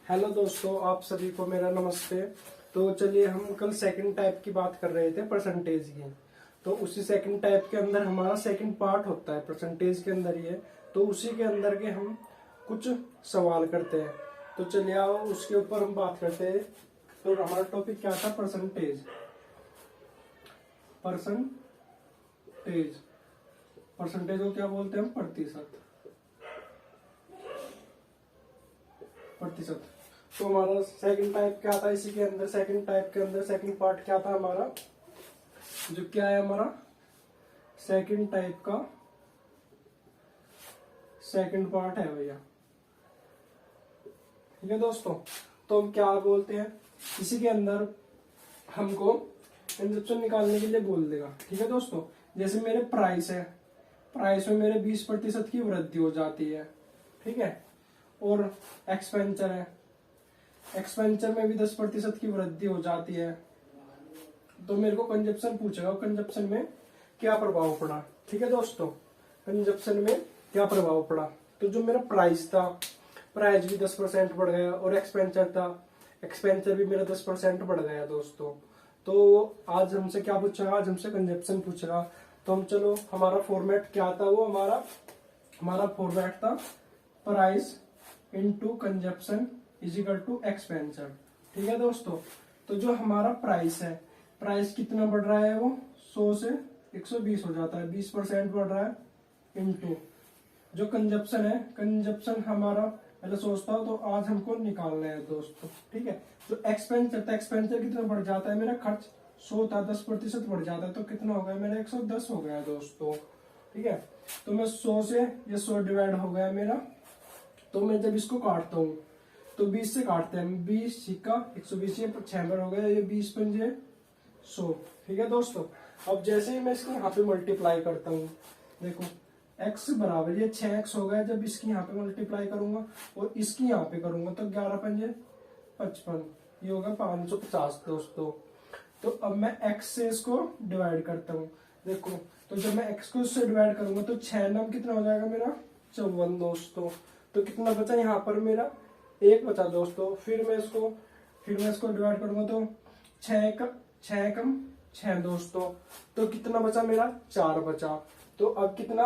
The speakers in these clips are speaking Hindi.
हेलो दोस्तों, आप सभी को मेरा नमस्ते। तो चलिए, हम कल सेकंड टाइप की बात कर रहे थे, परसेंटेज की। तो उसी सेकंड टाइप के अंदर हमारा सेकंड पार्ट होता है, परसेंटेज के अंदर ही है। तो उसी के अंदर के हम कुछ सवाल करते हैं। तो चलिए आओ उसके ऊपर हम बात करते हैं। तो हमारा टॉपिक क्या था? परसेंटेज। परसेंटेज परसेंटेज को क्या बोलते हैं हम? प्रतिशत। प्रतिशत। तो हमारा सेकंड टाइप क्या था? इसी के अंदर सेकंड टाइप के अंदर सेकंड पार्ट क्या था हमारा? जो क्या है हमारा सेकंड टाइप का सेकंड पार्ट है भैया। ठीक है दोस्तों। तो हम क्या बोलते हैं, इसी के अंदर हमको कंजप्शन निकालने के लिए बोल देगा। ठीक है दोस्तों। जैसे मेरे प्राइस है, प्राइस में मेरे 20% की वृद्धि हो जाती है। ठीक है। और एक्सपेंचर है, एक्सपेंचर में भी 10% की वृद्धि हो जाती है। तो मेरे को कंजप्शन पूछेगा, कंजप्शन में क्या प्रभाव पड़ा। ठीक है दोस्तों। कंजप्शन में क्या प्रभाव पड़ा? तो जो मेरा प्राइस था, प्राइस भी 10% बढ़ गया, और एक्सपेंचर था, एक्सपेंचर भी मेरा 10% बढ़ गया दोस्तों। तो आज हमसे क्या पूछेगा? आज हमसे कंजप्शन पूछेगा। तो हम चलो, हमारा फॉर्मेट क्या था? वो हमारा फॉर्मेट था price into consumption is equal to expenditure. ठीक है दोस्तों। तो जो हमारा प्राइस है, प्राइस कितना बढ़ रहा है? वो 100 से 120 हो जाता है, 20% बढ़ रहा है। इनटू जो कंजप्शन है, कंजप्शन हमारा पहले सोचता हो तो आज हमको निकालना है दोस्तों। ठीक है। जो एक्सपेंचर था, एक्सपेंचर कितना बढ़ जाता है? मेरा खर्च 100 था, 10% बढ़ जाता है, तो कितना हो गया मेरा? 110 हो गया दोस्तों। ठीक है। तो मैं 100 से ये 100 डिवाइड हो गया मेरा। तो मैं जब इसको काटता हूँ तो 20 से काटते हैं, 20 सिक्का 120, ये 6 बार हो गया, ये 20 पंजे 100। ठीक है दोस्तों। अब जैसे ही मैं इसको यहाँ पे मल्टीप्लाई करता हूँ, देखो x बराबर ये 6x हो गया। जब इसकी यहाँ पे मल्टीप्लाई करूंगा और इसकी यहाँ पे करूंगा तो 11 पंजे 55, ये होगा 550 दोस्तों। तो अब मैं x से इसको डिवाइड करता हूँ। देखो, तो जब मैं x को इससे डिवाइड करूंगा तो 6 नम कितना हो जाएगा मेरा? 54 दोस्तों। तो कितना बचा यहाँ पर? मेरा 1 बचा दोस्तों। फिर मैं इसको डिवाइड करूंगा तो 6 कम 6 दोस्तों। तो कितना बचा मेरा? 4 बचा। तो अब कितना?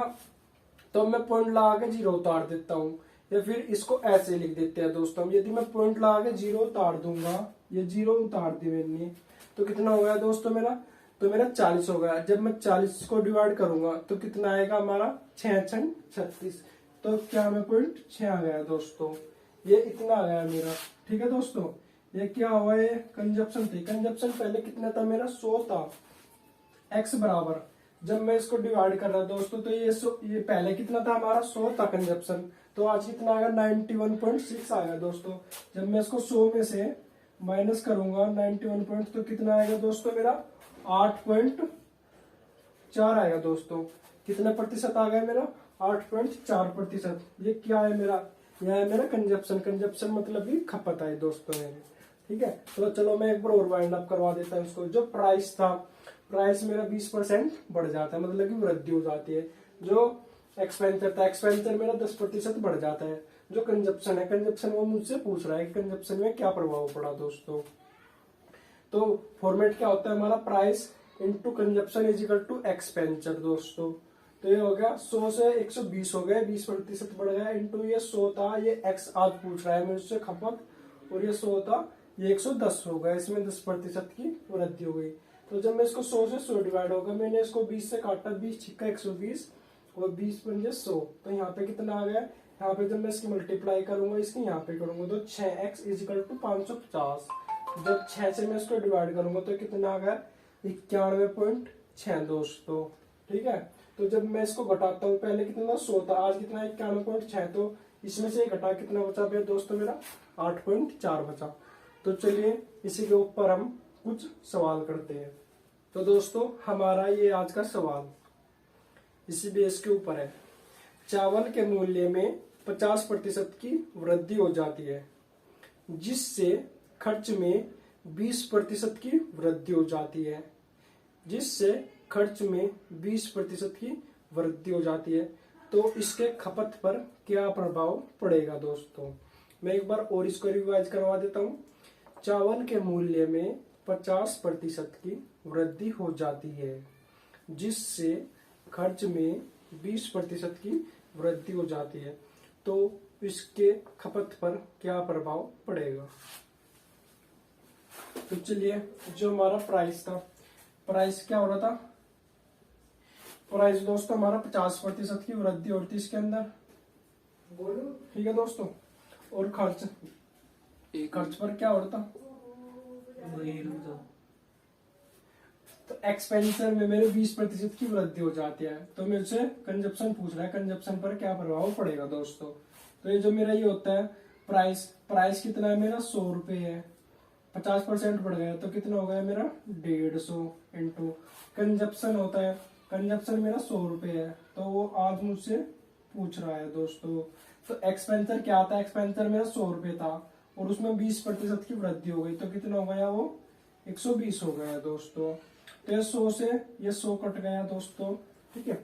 तो मैं पॉइंट लगा के 0 उतार देता हूँ, या फिर इसको ऐसे लिख देते हैं दोस्तों। यदि मैं पॉइंट लगा के 0 उतार दूंगा, ये 0 उतार दी मैंने, तो कितना हो गया दोस्तों मेरा? तो मेरा 40 हो गया। जब मैं 40 को डिवाइड करूंगा तो कितना आएगा हमारा? 6 6 36। तो क्या मैं पॉइंट 6 आ गया दोस्तों। ये इतना आ गया मेरा। ठीक है दोस्तों। ये क्या हुआ? ये कंजप्शन थी। कंजप्शन पहले कितना था मेरा? 100 था। एक्स बराबर, जब मैं इसको डिवाइड कर रहा दोस्तों, तो ये पहले कितना था हमारा? 100 था कंजप्शन। तो आज कितना आएगा? 91.6 आएगा दोस्तों। जब मैं इसको 100 में से माइनस करूंगा 91 तो कितना आएगा दोस्तों मेरा? 8.4 आएगा दोस्तों। कितना प्रतिशत आ गया मेरा? 8.4%। ये क्या है मेरा? यह है मेरा कंजप्शन। कंजप्शन मतलब भी खपत है दोस्तों मेरी। ठीक है। तो चलो मैं एक बार और वाइंड अप करवा देता हूँ इसको। जो प्राइस था, प्राइस मेरा 20% बढ़ जाता है, मतलब कि वृद्धि हो जाती है। जो एक्सपेंचर था, एक्सपेंचर मेरा 10% बढ़ जाता है। जो कंजप्शन है, कंजप्शन वो मुझसे पूछ रहा है कि कंजप्शन में क्या प्रभाव पड़ा दोस्तों। तो फॉर्मेट क्या होता है हमारा? Price into consumption is equal to expenditure दोस्तों। तो ये हो गया 100 से 120 हो गए, 20% बढ़ गया। इंटू ये 100 था, ये एक्स आज पूछ रहा है मुझसे खपत, और ये 100 था, ये 110 हो गया। इसमें 10% की वृद्धि हो गई। तो जब मैं इसको 100 से 100 डिवाइड होगा, मैंने इसको 20 से काटा, 20 छिक्का 120 और 20 पंजे 100। तो यहाँ पे कितना आ गया? यहाँ पे जब मैं इसकी मल्टीप्लाई करूंगा, इसकी यहाँ पे करूंगा, तो 6x इज इक्वल टू 550। जब 6 से मैं इसको डिवाइड करूंगा तो कितना आ गया? 91.6 दोस्तों। ठीक है। तो जब मैं इसको घटाता हूँ, पहले कितना 100 था, आज कितना 91.6, तो इसमें से घटा कितना बचा भैया दोस्तों मेरा? 8.4 बचा। तो चलिए इसी के ऊपर हम कुछ सवाल करते हैं। तो दोस्तों हमारा ये आज का सवाल इसी बेस के ऊपर है। चावल के मूल्य में 50% की वृद्धि हो जाती है, जिससे खर्च में 20% की वृद्धि हो जाती है। जिससे खर्च में 20% की वृद्धि हो जाती है, तो इसके खपत पर क्या प्रभाव पड़ेगा दोस्तों। मैं एक बार और इसको रिवाइज करवा देता हूँ। चावल के मूल्य में 50% की वृद्धि हो जाती है, जिससे खर्च में 20% की वृद्धि हो जाती है, तो इसके खपत पर क्या प्रभाव पड़ेगा। तो चलिए, जो हमारा प्राइस था, प्राइस क्या हो रहा था, प्राइस दोस्तों हमारा 50% की वृद्धि होती है इसके अंदर, ठीक है दोस्तों। और खर्च पर क्या हो रहा था, तो एक्सपेंडिचर में मेरे 20% की वृद्धि हो जाती है। तो मुझसे कंजप्शन पूछ रहा है, कंजप्शन पर क्या प्रभाव पड़ेगा दोस्तों। तो ये जो मेरा ये होता है प्राइस कितना है मेरा, 100 रुपए है, 50% बढ़ गया तो कितना हो गया मेरा 150 इंटू कंजप्शन होता है, कंजप्शन मेरा 100 रुपए है, तो वो आज मुझसे पूछ रहा है दोस्तों। तो एक्सपेंचर क्या था, एक्सपेंचर मेरा 100 रुपए था और उसमें 20% की वृद्धि हो गई, तो कितना हो गया वो 120 हो गया दोस्तों। तो ये 100 से ये 100 कट गया दोस्तों, ठीक है।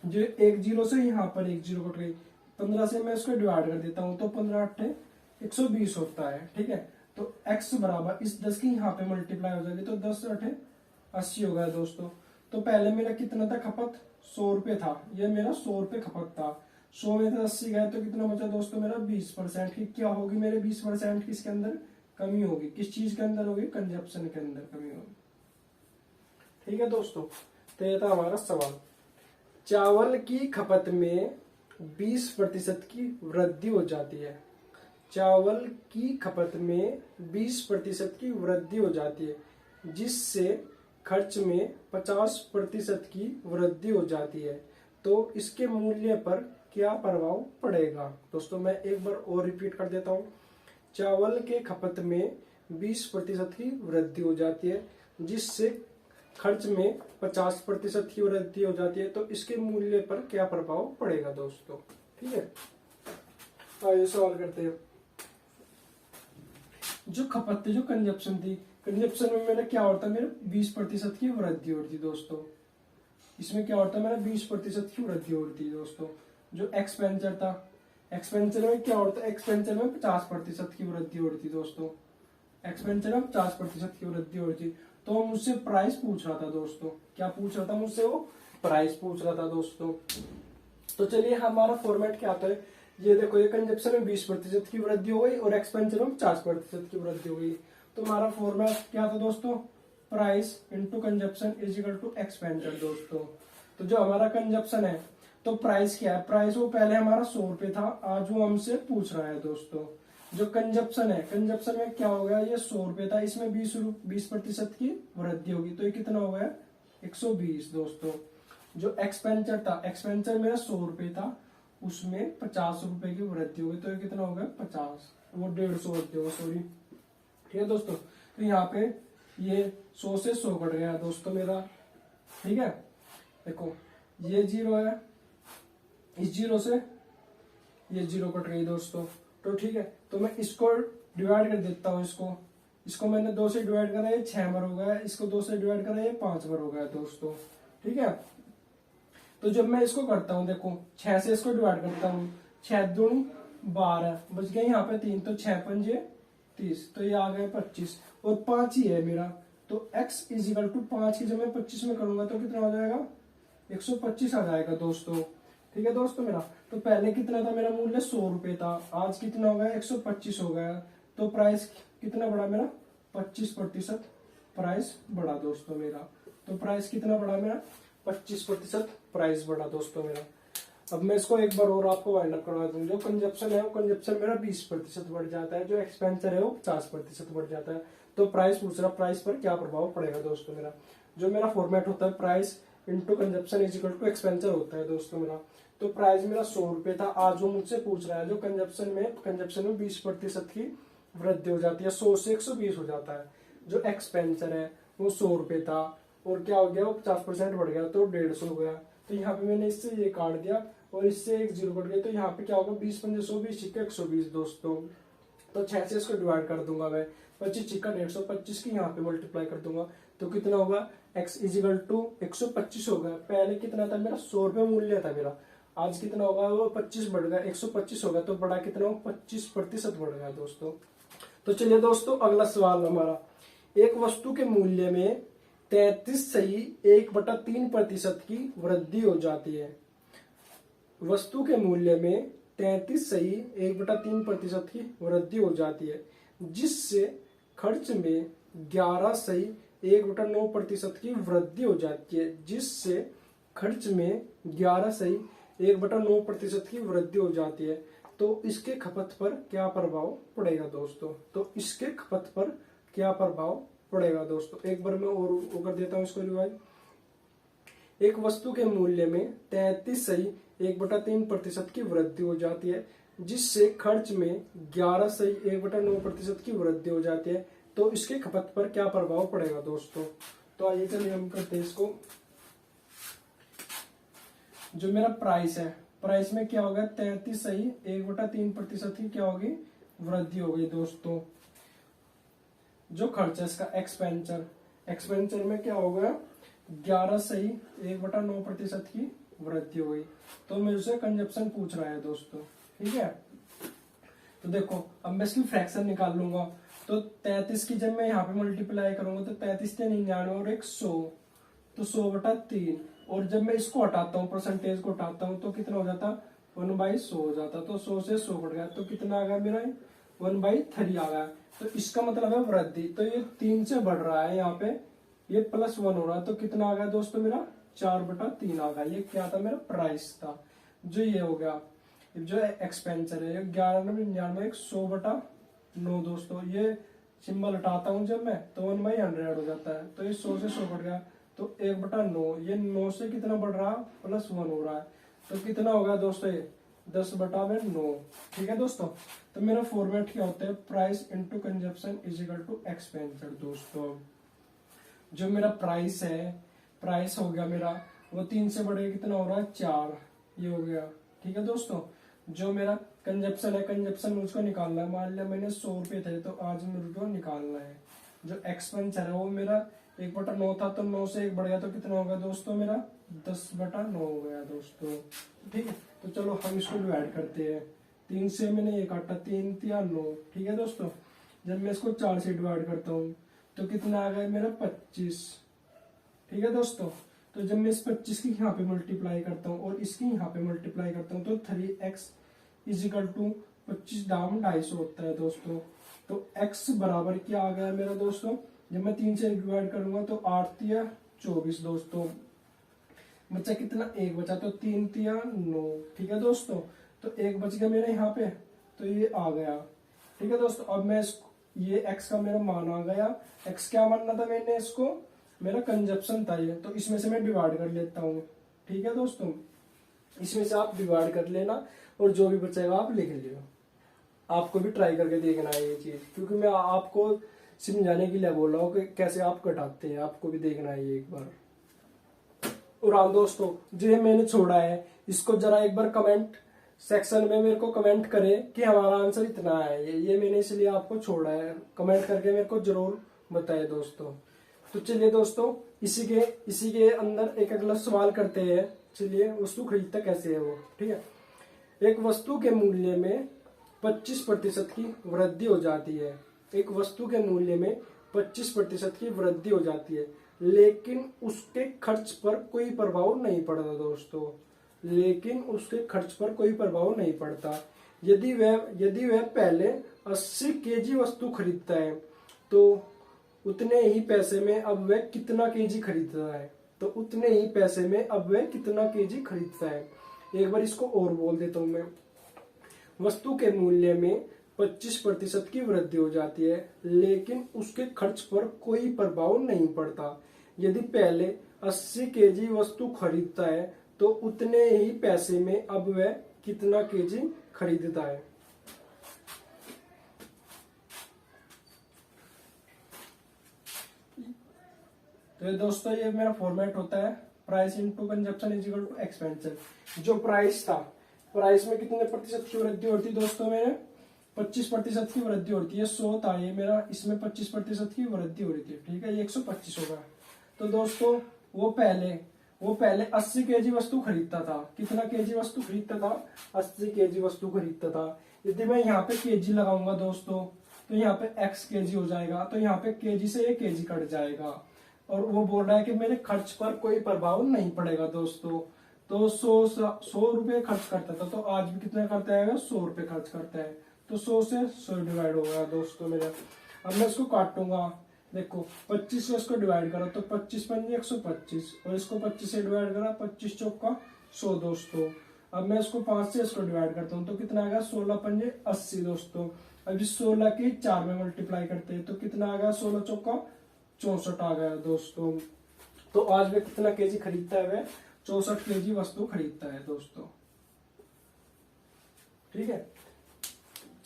जो एक जीरो से यहाँ पर एक जीरो कट गई, 15 से मैं इसको डिवाइड कर देता हूँ, तो 15 8 120 होता है, ठीक है। तो x बराबर इस 10 की यहाँ पे मल्टीप्लाई हो जाएगी, तो 10 8 80 हो गया दोस्तों। तो पहले मेरा कितना था खपत, 100 रुपए था, ये मेरा 100 रुपए खपत था, 100 में से 80 गया तो कितना बचा दोस्तों मेरा 20% की क्या होगी, मेरे 20% की इसके अंदर कमी होगी। किस चीज के अंदर होगी, कंजप्शन के अंदर कमी होगी, ठीक है दोस्तों। तो ये था हमारा सवाल। चावल की खपत में 20% की वृद्धि हो जाती है, चावल की खपत में 20% की वृद्धि हो जाती है, जिससे खर्च में 50% की वृद्धि हो जाती है, तो इसके मूल्य पर क्या प्रभाव पड़ेगा। दोस्तों मैं एक बार और रिपीट कर देता हूँ। चावल के खपत में 20% की वृद्धि हो जाती है, जिससे खर्च में 50% की वृद्धि हो जाती है, तो इसके मूल्य पर क्या प्रभाव पड़ेगा दोस्तों, ठीक है। आइए सवाल करते हैं। जो खपत थी, जो कंजप्शन थी, कंजप्शन में मेरा क्या होता है, मेरे 20% की वृद्धि होती दोस्तों, इसमें क्या होता है मेरा 20% की वृद्धि होती है दोस्तों। जो एक्सपेंचर था, एक्सपेंचर में क्या होता है, एक्सपेंचर में 50% की वृद्धि होती दोस्तों, एक्सपेंचर में 50% की वृद्धि होती। तो मुझसे प्राइस पूछ रहा था दोस्तों, क्या पूछ रहा था मुझसे, वो प्राइस पूछ रहा था दोस्तों। तो चलिए हमारा फॉर्मेट क्या आता है, ये देखो, ये कंजप्शन में 20% की वृद्धि हो गई और एक्सपेंचर में 50% की वृद्धि हो गई। तो हमारा फॉर्मेट क्या था दोस्तों, price into consumption is equal to expenditure दोस्तों। तो जो हमारा कंजप्शन है, तो प्राइस क्या है, प्राइस वो पहले हमारा 100 रुपए था, आज वो हमसे पूछ रहा है दोस्तों। जो कंजप्शन है, कंजप्शन में क्या हो गया, ये 100 रुपए था, इसमें 20% की वृद्धि होगी, तो ये कितना हो गया 120 दोस्तों। जो एक्सपेंचर था, एक्सपेंचर मेरा 100 रुपए था, उसमें 50 रुपए की वृद्धि होगी, तो ये कितना हो गया 50, वो 150 वृद्धि होगा, सॉरी, ठीक है दोस्तों। तो यहाँ पे ये 100 से 100 कट गया दोस्तों मेरा, ठीक है। देखो ये 0 है, इस 0 से ये 0 कट गई दोस्तों, तो ठीक है। तो मैं इसको डिवाइड कर देता हूँ, इसको मैंने 2 से डिवाइड करा, ये 6 बार हो गया, इसको 2 से डिवाइड करा, ये 5 बार हो गया दोस्तों, ठीक है। तो जब मैं इसको करता हूँ, देखो 6 से इसको डिवाइड करता हूँ, 6 दूनी 12 बच गए, यहाँ पे 3, तो 6 पंजे 30, तो ये आ गए 25 और 5 ही है मेरा। तो x इज इक्वल टू 5 की जब मैं 25 में करूंगा तो कितना हो जाएगा 125 आ जाएगा दोस्तों, ठीक है दोस्तों मेरा। तो पहले कितना था मेरा मूल्य 100 रुपए था, आज कितना हो गया 125 हो गया, तो प्राइस कितना बढ़ा मेरा 25% प्राइस बढ़ा दोस्तों मेरा। तो प्राइस कितना बढ़ा मेरा 25% प्राइस बढ़ा दोस्तों मेरा। अब मैं इसको एक बार और आपको वाइंड अप करवा दूं। जो कंजप्शन है वो कंजप्शन मेरा 20% बढ़ जाता है, जो एक्सपेंचर है वो 50% बढ़ जाता है। तो प्राइस पूछ रहा, प्राइस पर क्या प्रभाव पड़ेगा दोस्तों मेरा। जो मेरा फॉर्मेट होता है price into consumption is equal to expenditure होता है दोस्तों मेरा। तो प्राइस मेरा 100 रुपए था, आज वो मुझसे पूछ रहा है जो कंजप्शन में 20% की वृद्धि हो जाती है, 100 से 120 हो जाता है। जो एक्सपेंचर है वो 100 रुपए था और क्या हो गया वो 50% बढ़ गया, तो 150 हो गया। तो यहाँ पे मैंने इससे ये काट दिया और इससे एक 0 कट गया, तो यहाँ पे क्या होगा 20 पंजे 100, 20 छिक्के 120 दोस्तों। तो 6 से इसको डिवाइड कर दूंगा मैं, 25 छिक्का 150, 25 की यहाँ पे मल्टीप्लाई कर दूंगा, तो कितना होगा x इजिकल टू 125 होगा। पहले कितना था मेरा 100 रुपए मूल्य था मेरा, आज कितना होगा, वो 25 बढ़ गया, 125 होगा, तो बढ़ा कितना हो, 25% बढ़ गया दोस्तों। तो चलिए दोस्तों अगला सवाल हमारा, एक वस्तु के मूल्य में 33 सही 1/3% की वृद्धि हो जाती है। वस्तु के मूल्य में 33 सही 1/3% की वृद्धि हो जाती है, जिससे खर्च में 11 सही 1/9% की वृद्धि हो जाती है, जिससे खर्च में 11 सही 1/9% की वृद्धि हो जाती है। तो इसके खपत पर क्या प्रभाव पड़ेगा दोस्तों, तो इसके खपत पर क्या प्रभाव पड़ेगा दोस्तों। एक बार मैं और कर देता हूं इसको रिवाइज। एक वस्तु के मूल्य में 33 सही 1/3% की वृद्धि हो जाती है, जिससे खर्च में 11 सही 1/9% की वृद्धि हो जाती है। तो इसके खपत पर क्या प्रभाव पड़ेगा दोस्तों। तो आइए चलिए हम करते हैं इसको। जो मेरा प्राइस है, प्राइस में क्या होगा, 33 सही 1/3% की क्या होगी, वृद्धि हो गई दोस्तों। जो खर्च है इसका एक्सपेंचर, एक्सपेंचर में क्या होगा, 11 सही 1/9% की वृद्धि हो गई। तो मुझसे कंजप्शन पूछ रहा है दोस्तों, ठीक है। तो देखो अब मैं इसकी फ्रैक्शन निकाल लूंगा। तो 33 की जब मैं यहाँ पे मल्टीप्लाई करूंगा तो 33 से 99 और 100, तो 100/3। और जब मैं इसको हटाता हूँ, परसेंटेज को हटाता हूँ, तो कितना हो जाता, 1/100 हो जाता। तो 100 से 100 कट गया, तो कितना आ गया मेरा, 1/3 आ गया। तो इसका मतलब है वृद्धि। तो ये 3 से बढ़ रहा है, यहाँ पे ये +1 हो रहा है, तो कितना आ गया दोस्तों मेरा, 4/3 आ गया। ये क्या था, मेरा प्राइस था। जो ये हो गया, जो एक्सपेंचर है, 11/99 100/9 दोस्तों। ये सिंबल हटाता हूं जब मैं, तो 1/100 हो जाता है। तो ये 100 से 100 कट गया, तो 1/9। ये 9 से कितना बढ़ रहा, +1 हो रहा है। तो कितना होगा दोस्तों, ये 10/9। ठीक है दोस्तों। तो मेरा फॉर्मेट क्या होता है, price into consumption is equal to expenditure दोस्तों। जो मेरा प्राइस है, प्राइस हो गया मेरा, वो 3 से बढ़ के कितना हो रहा है, 4, ये हो गया। ठीक है दोस्तों। जो मेरा कंजप्शन है, कंजप्शन मुझको निकालना है। मान लिया मैंने 100 रुपये थे, तो आज मुझको निकालना है। जो एक्सपेंचर है वो मेरा 1/9 था, तो 9 से 1 बढ़ गया, तो कितना होगा दोस्तों मेरा, 10/9 हो गया दोस्तों। ठीक है। तो चलो हम इसको डिवाइड करते हैं। 3 से मैंने ये काटा, 3 3 9। ठीक है दोस्तों। जब मैं इसको 4 से डिवाइड करता हूँ तो कितना आ गया मेरा, 25। ठीक है दोस्तों। तो जब मैं इस 25 की यहाँ पे मल्टीप्लाई करता हूँ और इसकी यहाँ पे मल्टीप्लाई करता हूँ, तो 3x इज इक्वल टू 25 दाम 250 होता है दोस्तों। तो x बराबर क्या आ गया मेरा दोस्तों, जब मैं 3 से डिवाइड करूंगा तो 8 या 24 दोस्तों। बचा कितना, 1 बचा, तो 3 या 9। ठीक है दोस्तों। तो 1 बच गया मेरे यहाँ पे, तो ये आ गया। ठीक है दोस्तों। अब मैं ये x का मेरा मान आ गया। x क्या मानना था मैंने इसको, मेरा कंजप्शन था ये, तो इसमें से मैं डिवाइड कर लेता हूँ। ठीक है दोस्तों। इसमें से आप डिवाइड कर लेना और जो भी बचेगा आप लिख लियो। आपको भी ट्राई करके देखना है ये चीज, क्योंकि मैं आपको समझाने के लिए बोल रहा हूँ कि कैसे आप कटाते हैं, आपको भी देखना है ये एक बार। और हाँ दोस्तों, जो ये मैंने छोड़ा है इसको जरा एक बार कमेंट सेक्शन में मेरे को कमेंट करें कि हमारा आंसर इतना है। ये मैंने इसलिए आपको छोड़ा है, कमेंट करके मेरे को जरूर बताए दोस्तों। तो चलिए दोस्तों, इसी के अंदर एक अगला सवाल करते हैं। चलिए, वस्तु खरीदता कैसे है वो। ठीक है। एक वस्तु के मूल्य में 25% की वृद्धि हो जाती है। एक वस्तु के मूल्य में 25% की वृद्धि हो जाती है, लेकिन उसके खर्च पर कोई प्रभाव नहीं पड़ता दोस्तों। लेकिन उसके खर्च पर कोई प्रभाव नहीं पड़ता। यदि वह पहले 80 केजी वस्तु खरीदता है, तो उतने ही पैसे में अब वह कितना केजी खरीदता है। तो उतने ही पैसे में अब वह कितना केजी खरीदता है। एक बार इसको और बोल देता हूं मैं। वस्तु के मूल्य में 25% की वृद्धि हो जाती है, लेकिन उसके खर्च पर कोई प्रभाव नहीं पड़ता। यदि पहले 80 केजी वस्तु खरीदता है, तो उतने ही पैसे में अब वह कितना केजी खरीदता है। तो दोस्तों, ये मेरा फॉर्मेट होता है, price into consumption is equal to expenditure. जो प्राइस था, प्राइस में कितने प्रतिशत की वृद्धि होती है दोस्तों, मेरे 25% की वृद्धि होती है। 100 था ये मेरा, इसमें 25% की वृद्धि हो रही थी। ठीक है, ये 125 होगा। तो दोस्तों, वो पहले वो पहले 80 केजी वस्तु खरीदता था। कितना केजी वस्तु खरीदता था? 80 केजी वस्तु खरीदता था। यदि मैं यहाँ पे केजी लगाऊंगा दोस्तों, तो यहाँ पे x केजी हो जाएगा, तो यहाँ पे केजी से एक केजी कट जाएगा। और वो बोल रहा है कि मेरे खर्च पर कोई प्रभाव नहीं पड़ेगा दोस्तों। तो 100 रुपये खर्च करता था, तो आज भी कितना करता है? 100 रुपये खर्च करता है। तो 100 से 100 डिवाइड हो गया दोस्तों मेरा। अब मैं इसको काटूंगा। देखो 25 से इसको डिवाइड करो तो 25 पंजे 125, और इसको 25 से डिवाइड करा 25 चौका 100 दोस्तों। अब मैं इसको 5 से इसको डिवाइड करता हूँ तो कितना आएगा? 16 पंजे 80 दोस्तों। अब इस 16 के 4 में मल्टीप्लाई करते हैं तो कितना आ गया? 16 चौका 64 आ गया दोस्तों। तो आज वे कितना केजी खरीदता है? वह 64 केजी वस्तु खरीदता है दोस्तों। ठीक है,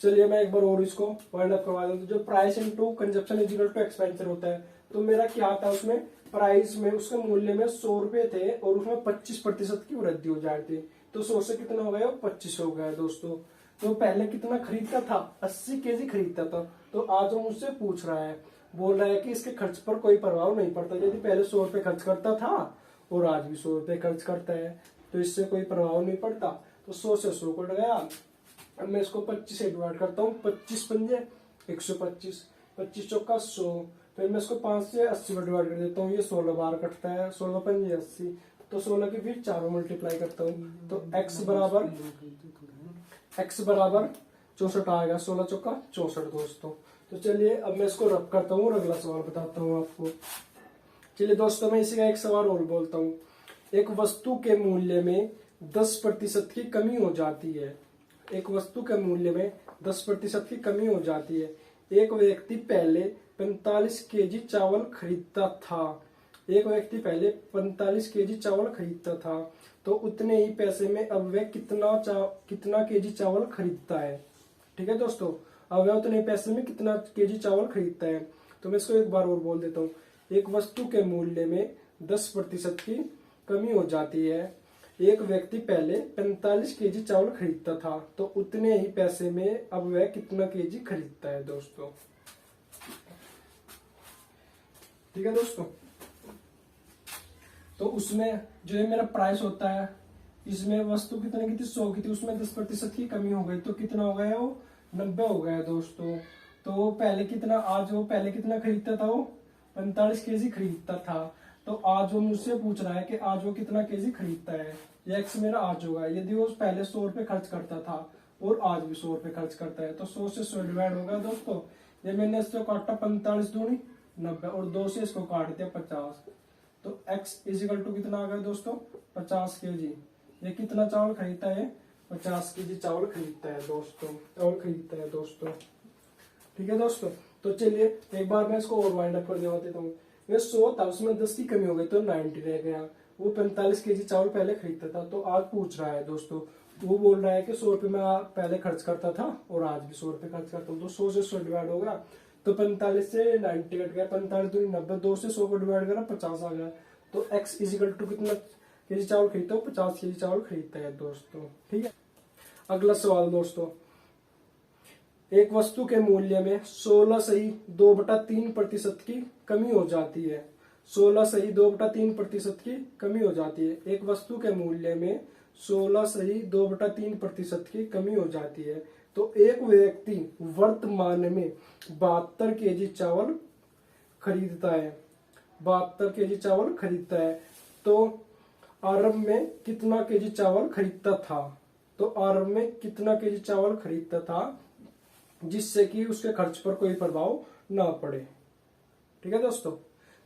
चलिए मैं एक बार और इसको वाइंड अप करवा दूं। तो जो price into consumption is equal to expenditure होता है, तो मेरा क्या था उसमें? प्राइस में उसके मूल्य में 100 रुपए थे और उसमें 25% की वृद्धि हो जाती। तो 100 से कितना हो गया? 25 हो गया दोस्तों। तो पहले कितना खरीदता था? 80 केजी खरीदता था। तो आज वो मुझसे पूछ रहा है, बोल रहा है कि इसके खर्च पर कोई प्रभाव नहीं पड़ता। यदि पहले 100 रुपए खर्च करता था और आज भी 100 रुपए खर्च करता है, तो इससे कोई प्रभाव नहीं पड़ता। तो 100 से 100 कट गया। अब मैं इसको 25 से डिवाइड करता हूँ। 25 पंजे 125, 25 चौका 100। फिर मैं इसको 5 से 80 में डिवाइड कर देता हूँ। ये 16 बार कटता है। 16 पंजे 80, तो 16 की फिर 4 मल्टीप्लाई करता हूँ। तो x बराबर 64 आ गया। 16 चौका 64 दोस्तों। तो चलिए अब मैं इसको रब करता हूँ और अगला सवाल बताता हूँ आपको। चलिए दोस्तों, मैं इसी का एक सवाल और बोलता हूँ। एक वस्तु के मूल्य में 10% की कमी हो जाती है। एक वस्तु के मूल्य में 10% की कमी हो जाती है। एक व्यक्ति पहले 45 केजी चावल खरीदता था। एक व्यक्ति पहले 45 केजी चावल खरीदता था, तो उतने ही पैसे में अब वह कितना केजी चावल खरीदता है। ठीक है दोस्तों, अब वह उतने पैसे में कितना केजी चावल खरीदता है। तो मैं इसको एक बार और बोल देता हूँ। एक वस्तु के मूल्य में 10% की कमी हो जाती है। एक व्यक्ति पहले 45 केजी चावल खरीदता था, तो उतने ही पैसे में अब वह कितना केजी खरीदता है दोस्तों। ठीक है दोस्तों, तो उसमें जो है मेरा प्राइस होता है, इसमें वस्तु कितने की थी? 100 की थी, उसमें 10% की कमी हो गई, तो कितना हो गया? वो 90 हो गया दोस्तों। तो वो पहले कितना, आज वो पहले कितना खरीदता था? वो 45 केजी खरीदता था। तो आज वो मुझसे पूछ रहा है कि आज वो कितना केजी खरीदता है। ये एक्स मेरा आज होगा। यदि वो पहले 100 रुपए खर्च करता था और आज भी 100 रुपए खर्च करता है, तो 100 से 100 डिवाइड होगा दोस्तों। ये मैंने इसको काटा 45 दूनी 90 और 2 से इसको काट दिया 50। तो x इजिकल टू कितना आ गया दोस्तों? 50 केजी। ये कितना चावल खरीदता है? 50 केजी चावल खरीदता है दोस्तों। ठीक है दोस्तों, तो चलिए एक बार मैं इसको और वाइंड अप कर देता हूँ। ये 100 था, उसमें 10 की कमी हो गई तो 90 रह गया। वो 45 केजी चावल पहले खरीदता था, तो आज पूछ रहा है दोस्तों, वो बोल रहा है कि 100 रुपये में पहले खर्च करता था और आज भी 100 रुपये खर्च करता हूँ। तो 100 से 100 डिवाइड होगा, तो 45 से 90 कट गया। 45 दूनी 90, 2 से 100 को डिवाइड करा 50 आ गया। तो x इजिकल टू कितना केजी चावल खरीदता हूँ? 50 केजी चावल खरीदता है दोस्तों। ठीक है, अगला सवाल दोस्तों। एक वस्तु के मूल्य में 16 सही 2/3% की कमी हो जाती है। 16 सही 2/3% की कमी हो जाती है। एक वस्तु के मूल्य में 16 सही 2/3% की कमी हो जाती है, तो एक व्यक्ति वर्तमान में 72 केजी चावल खरीदता है। 72 केजी चावल खरीदता है, तो आरंभ में कितना केजी चावल खरीदता था? तो आरंभ में कितना केजी चावल खरीदता था, जिससे कि उसके खर्च पर कोई प्रभाव ना पड़े। ठीक है दोस्तों,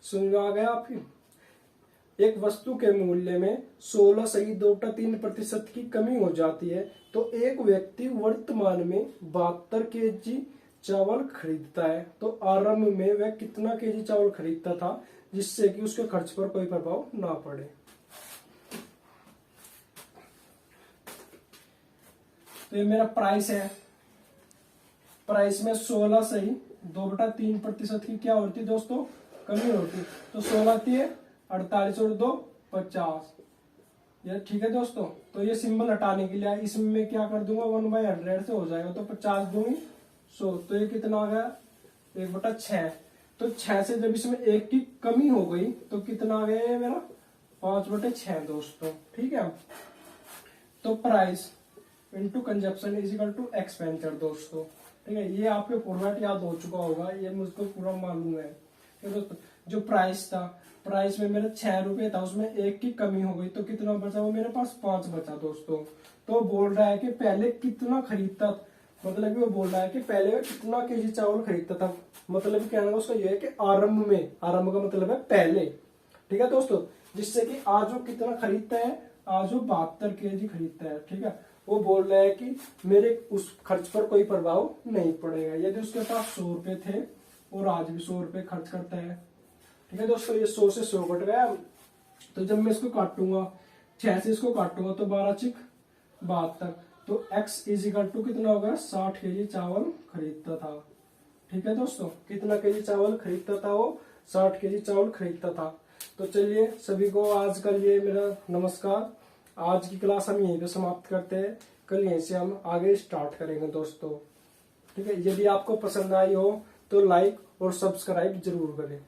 समझ में आ गया आपकी? एक वस्तु के मूल्य में 16 सही 2/3% की कमी हो जाती है, तो एक व्यक्ति वर्तमान में 72 केजी चावल खरीदता है, तो आरंभ में वह कितना केजी चावल खरीदता था, जिससे कि उसके खर्च पर कोई प्रभाव ना पड़े। तो ये मेरा प्राइस है। प्राइस में 16 सही 2/3% की क्या होती है दोस्तों? कमी होती। तो 16 आती है 48 और 2 50। ये ठीक है दोस्तों। तो ये सिंबल हटाने के लिए इसमें क्या कर दूंगा, 1/100 से हो जाएगा। तो 50 दूंगी 100, तो ये कितना आ गया? 1/6। तो 6 से जब इसमें 1 की कमी हो गई तो कितना आ गया ये मेरा? 5/6 दोस्तों, ठीक है। तो price into consumption is equal to expenditure दोस्तों, ठीक है। ये आपके फॉर्मेट याद हो चुका होगा, ये मुझको पूरा मालूम है। तो दोस्तों जो प्राइस था, प्राइस में मेरा 6 रुपए था, उसमें 1 की कमी हो गई तो कितना बचा, वो मेरे पास 5 बचा दोस्तों। तो बोल रहा है कि पहले कितना खरीदता, मतलब कि वो बोल रहा है कि पहले वो कितना केजी चावल खरीदता था, मतलब कहने का उसका ये है कि आरंभ में, आरंभ का मतलब है पहले, ठीक है दोस्तों। जिससे कि आज वो कितना खरीदता है, आज वो 72 केजी खरीदता है, ठीक है। वो बोल रहा है कि मेरे उस खर्च पर कोई प्रभाव नहीं पड़ेगा यदि उसके पास 100 रुपए थे और आज भी 100 रुपए खर्च करता है, ठीक है दोस्तों। ये 100 से 100 कट गया, तो जब मैं इसको काटूंगा 6 से इसको काटूंगा तो 12×6 = 72, तो x इज इक्वल टू कितना होगा, 60 केजी चावल खरीदता था, ठीक है दोस्तों। कितना केजी चावल खरीदता था वो, 60 केजी चावल खरीदता था। तो चलिए सभी को आज का ये मेरा नमस्कार। आज की क्लास हम यहीं पे समाप्त करते हैं, कल यहीं से हम आगे स्टार्ट करेंगे दोस्तों, ठीक है। यदि आपको पसंद आई हो तो लाइक और सब्सक्राइब जरूर करें।